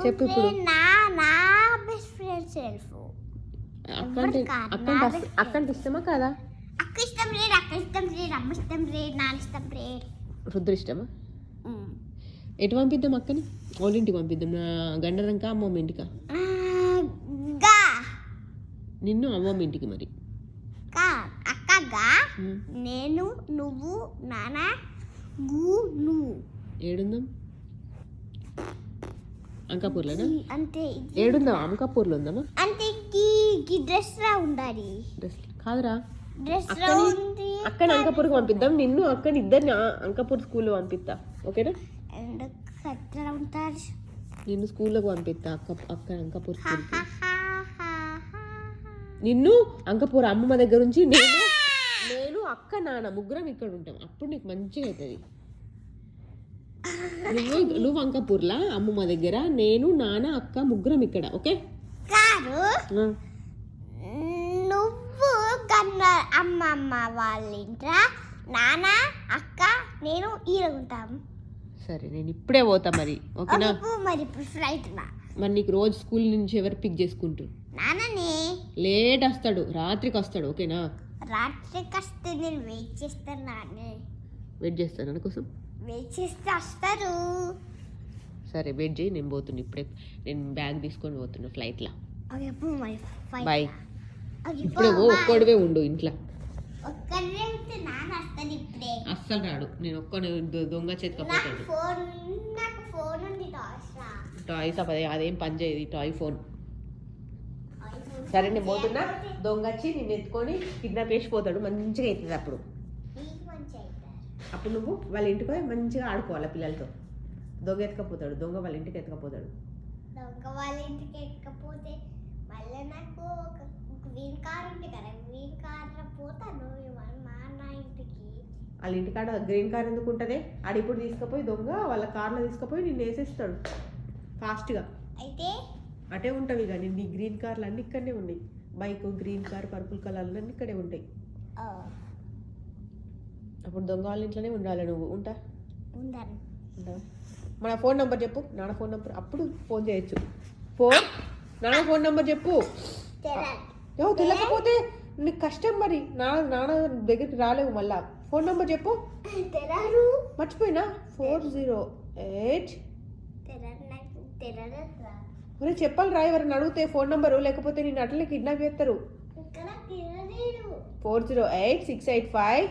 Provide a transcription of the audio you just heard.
చెప్పు ఇప్పుడు. నా బెస్ట్ ఫ్రెండ్ సెల్ఫ్. అక్కంటే ఇష్టమా కాదా? అక్క ఇష్టం లేదు, అక్క ఇష్టం లేదు, అమ్మ ఇష్టం లేదు, నాన్న ఇష్టం లేదు. రుద్ర ఇష్టమా? ఎటు పంపిద్దాం అక్కని? వాళ్ళింటికి పంపిద్దాం. నా గండరంకా అమ్మమ్మ ఇంటికా? నిన్ను అమ్మమ్మ ఇంటికి. మరి అక్కగా నేను నువ్వు నాన్న నువ్వు ఏడుందాం? అంకాపూర్లోనా? అంతే. ఏడుందాం? అంకాపూర్లో ఉందామా? అంటే డ్రెస్ రా ఉండాలి. డ్రెస్ కాదురా, డ్రెస్ అక్కని అంకాపూర్కి పంపిద్దాం. నిన్ను అక్కని ఇద్దరిని అంకాపూర్ స్కూల్లో పంపిస్తా. ఓకేనా? ఉంటారు. నిన్ను స్కూల్లోకి పంపిస్తా. అక్క అంకాపూర్ స్కూల్కి. నిన్ను అంకాపూర్ అమ్మమ్మ దగ్గర నుంచి నేను అక్క నాన్న ముగ్గురం ఇక్కడ ఉంటాం. అప్పుడు నీకు మంచిగా అవుతుంది. నువ్వు అంకాపూర్లా అమ్మమ్మ దగ్గర, నేను నాన్న అక్క ముగ్గురం ఇక్కడ. ఓకే? నువ్వు అమ్మమ్మ వాళ్ళ ఇంట్లో, నాన్న అక్క నేను ఈరుగుంటాం. సరే, నేను ఇప్పుడే పోతా మరి. ఓకేనా? మరి ఇప్పుడు ఫ్లైట్ మరి నీకు రోజు స్కూల్ నుంచి ఎవరు పిక్ చేసుకుంటారు? నాన్ననే. లేట్ వస్తాడు, రాత్రికి వస్తాడు. ఓకేనా? రాత్రికి వస్తే నేను వెయిట్ చేస్తాను. నాన్నే వెయిట్ చేస్తాను నా కోసం. వెయిట్ చేస్తే వస్తారు. సరే, వెయిట్ చేయి. నేను పోతున్నా ఇప్పుడే. నేను బ్యాగ్ తీసుకొని పోతున్నా ఫ్లైట్లో. బాయ్. ఇప్పుడే ఒక్కడివే ఉండు ఇంట్లో. అస్సలు రాడు. నేను ఒక్కడే దొంగ చేతికపోతాడు. టాయ్స్ అదేం పని చేయదు టాయ్ ఫోన్. సరే, నేను పోతున్నా. దొంగ వచ్చి నిన్ను ఎత్తుకొని కిడ్నాప్ చేసిపోతాడు. మంచిగా అవుతుంది. అప్పుడు నువ్వు వాళ్ళ ఇంటికి పోయి మంచిగా ఆడుకోవాలి పిల్లలతో. దొంగ ఎత్తుకపోతాడు. దొంగ వాళ్ళ ఇంటికి ఎత్తుకపోతాడు. దొంగ వాళ్ళ ఇంటికి ఎత్తుకపోతే మళ్ళీ నాకు ఒక గ్రీన్ కార్ ఉంది కదా, గ్రీన్ కార్లో పోతాను మా అన్న ఇంటికి. వాళ్ళ ఇంటికాడ గ్రీన్ కార్ ఎందుకు ఉంటుంది? ఆడిప్పుడు తీసుకుపోయి దొంగ వాళ్ళ కార్లో తీసుకుపోయి నిన్ను వేసేస్తాడు ఫాస్ట్గా. అయితే అటే ఉంటావు ఇక. నీ గ్రీన్ కార్లు అన్నీ ఇక్కడనే ఉన్నాయి. బైక్, గ్రీన్ కార్, పర్పుల్ కలర్లు అన్నీ ఇక్కడే ఉంటాయి. అప్పుడు దొంగ వాళ్ళ ఇంట్లోనే ఉండాలి నువ్వు. ఉంటా? మన ఫోన్ నెంబర్ చెప్పు. నాన్న ఫోన్ నెంబర్. అప్పుడు ఫోన్ చేయొచ్చు. నాన్న ఫోన్ నెంబర్ చెప్పు. తెలియకపోతే నీకు కష్టం. మరి నాన్న దగ్గరికి రాలేవు మళ్ళా. ఫోన్ నెంబర్ చెప్పు. మర్చిపోయినా? 408. చెప్పాలి రా. ఎవరైనా అడిగితే ఫోన్ నెంబరు, లేకపోతే నేను అట్లనే కిడ్నాప్ చేస్తారు. 408 685